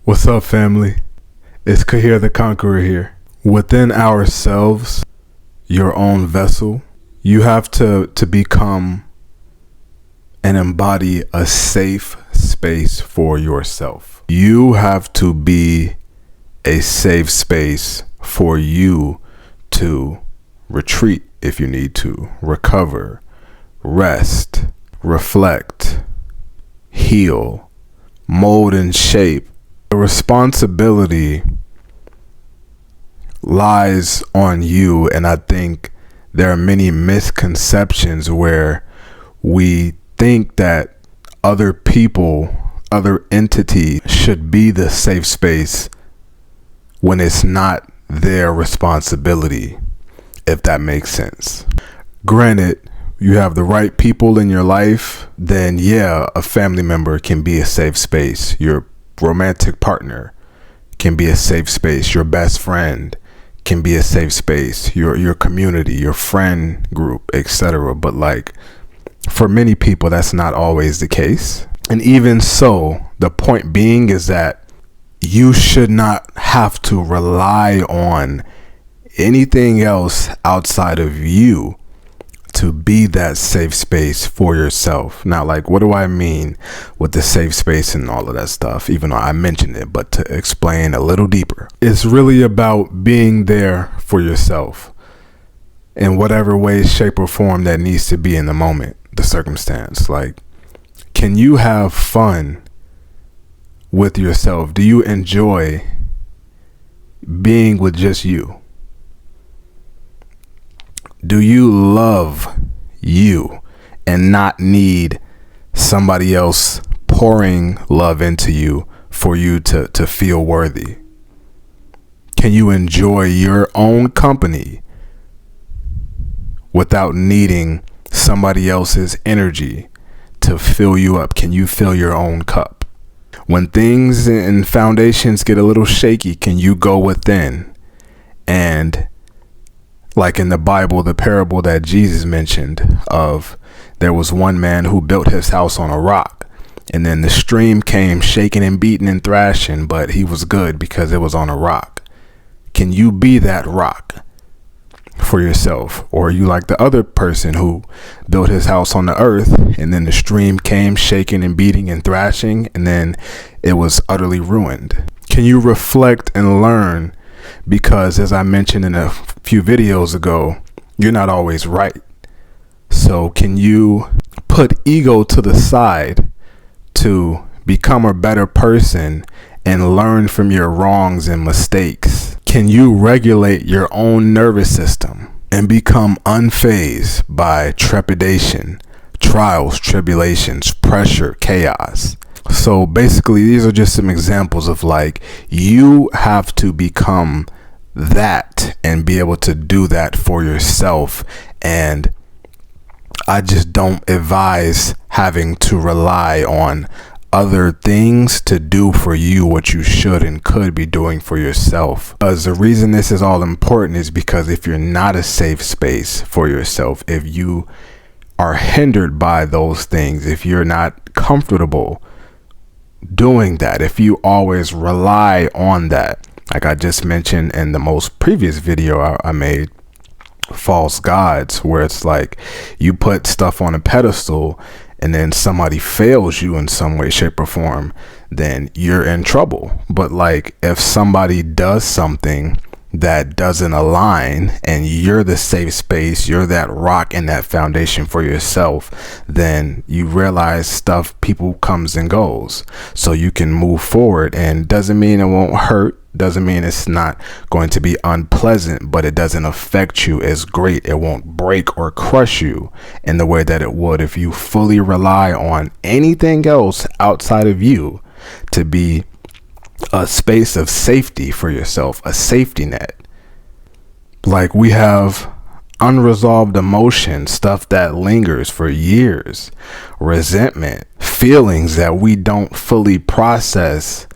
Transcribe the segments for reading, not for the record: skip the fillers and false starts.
What's up, family? It's Kahir the Conqueror here. Within ourselves, your own vessel, you have to become and embody a safe space for yourself. You have to be a safe space for you to retreat if you need to, recover, rest, reflect, heal, mold and shape. The responsibility lies on you, and I think there are many misconceptions where we think that other people, other entities should be the safe space when it's not their responsibility, if that makes sense. Granted, you have the right people in your life, then yeah, a family member can be a safe space. Your romantic partner can be a safe space. Your best friend can be a safe space. Your community, your friend group, etc. But like, for many people, that's not always the case. And even so, the point being is that you should not have to rely on anything else outside of you to be that safe space for yourself. Now, like, what do I mean with the safe space and all of that stuff? Even though I mentioned it, but to explain a little deeper, it's really about being there for yourself in whatever way, shape, or form that needs to be in the moment, the circumstance. Like, can you have fun with yourself? Do you enjoy being with just you? Do you love you and not need somebody else pouring love into you for you to feel worthy? Can you enjoy your own company without needing somebody else's energy to fill you up? Can you fill your own cup? When things and foundations get a little shaky, can you go within and, like in the Bible, the parable that Jesus mentioned of, there was one man who built his house on a rock, and then the stream came shaking and beating and thrashing, but he was good because it was on a rock. Can you be that rock for yourself? Or are you like the other person who built his house on the earth, and then the stream came shaking and beating and thrashing, and then it was utterly ruined? Can you reflect and learn? Because as I mentioned in a few videos ago, you're not always right. So can you put ego to the side to become a better person and learn from your wrongs and mistakes? Can you regulate your own nervous system and become unfazed by trepidation, trials, tribulations, pressure, chaos? So basically, these are just some examples of, like, you have to become that and be able to do that for yourself. And I just don't advise having to rely on other things to do for you what you should and could be doing for yourself. Because the reason this is all important is because if you're not a safe space for yourself, if you are hindered by those things, if you're not comfortable doing that, if you always rely on that, like I just mentioned in the most previous video I made, false gods, where it's like you put stuff on a pedestal and then somebody fails you in some way, shape, or form, then you're in trouble. But like, if somebody does something that doesn't align and you're the safe space, you're that rock and that foundation for yourself, then you realize people comes and goes, so you can move forward. And doesn't mean it won't hurt, doesn't mean it's not going to be unpleasant, but it doesn't affect you as great. It won't break or crush you in the way that it would if you fully rely on anything else outside of you to be a space of safety for yourself, a safety net. Like, we have unresolved emotion, stuff that lingers for years, resentment, feelings that we don't fully process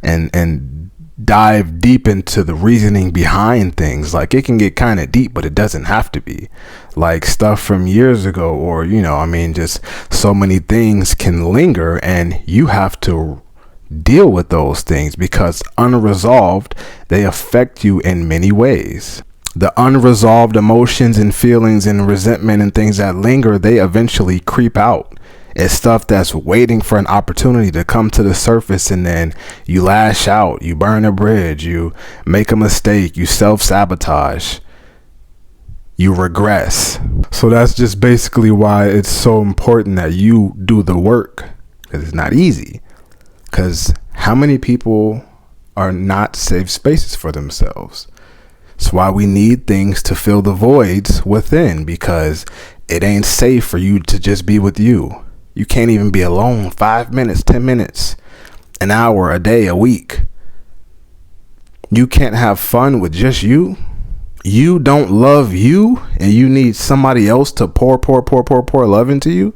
and dive deep into the reasoning behind things. Like, it can get kind of deep, but it doesn't have to be. Like, stuff from years ago, or just so many things can linger, and you have to deal with those things, because unresolved, they affect you in many ways. The unresolved emotions and feelings and resentment and things that linger, they eventually creep out. It's stuff that's waiting for an opportunity to come to the surface, and then you lash out, you burn a bridge, you make a mistake, you self-sabotage, you regress. So that's just basically why it's so important that you do the work, because it's not easy. Because how many people are not safe spaces for themselves? That's why we need things to fill the voids within, because it ain't safe for you to just be with you. You can't even be alone 5 minutes, 10 minutes, an hour, a day, a week. You can't have fun with just you. You don't love you, and you need somebody else to pour love into you.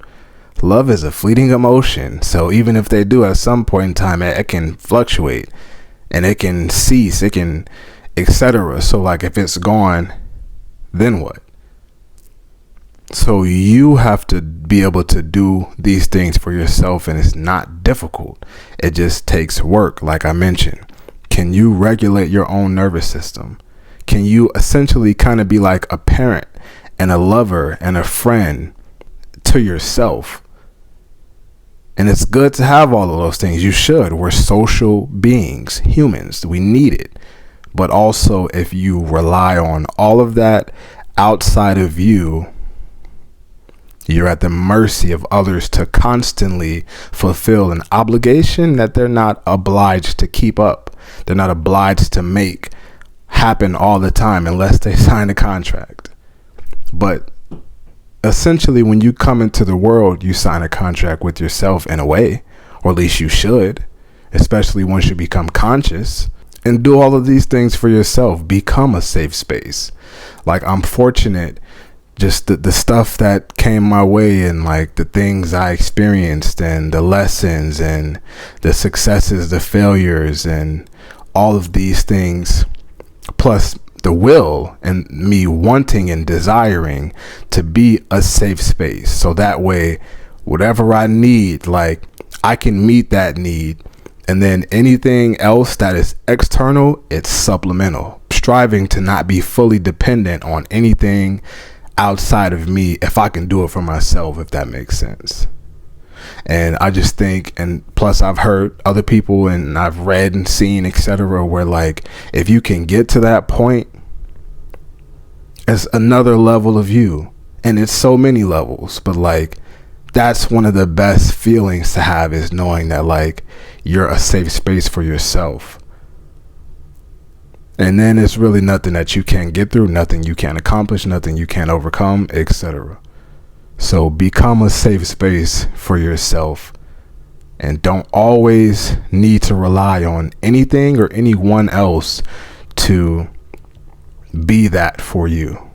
Love is a fleeting emotion. So even if they do at some point in time, it can fluctuate and it can cease, it can, etc. So like if it's gone, then what? So you have to be able to do these things for yourself, and it's not difficult. It just takes work, like I mentioned. Can you regulate your own nervous system? Can you essentially kind of be like a parent and a lover and a friend to yourself? And it's good to have all of those things. You should. We're social beings, humans. We need it. But also, if you rely on all of that outside of you, you're at the mercy of others to constantly fulfill an obligation that they're not obliged to keep up. They're not obliged to make happen all the time unless they sign a contract. But essentially, when you come into the world, you sign a contract with yourself in a way, or at least you should, especially once you become conscious and do all of these things for yourself. Become a safe space. Like, I'm fortunate, just the stuff that came my way, and like the things I experienced, and the lessons and the successes, the failures, and all of these things, plus the will and me wanting and desiring to be a safe space. So that way, whatever I need, like, I can meet that need. And then anything else that is external, it's supplemental. Striving to not be fully dependent on anything outside of me if I can do it for myself, if that makes sense. And I just think, and plus I've heard other people and I've read and seen, etc., where like, if you can get to that point, it's another level of you. And it's so many levels, but like, that's one of the best feelings to have, is knowing that like you're a safe space for yourself. And then it's really nothing that you can't get through, nothing you can't accomplish, nothing you can't overcome, etc. So become a safe space for yourself, and don't always need to rely on anything or anyone else to be that for you.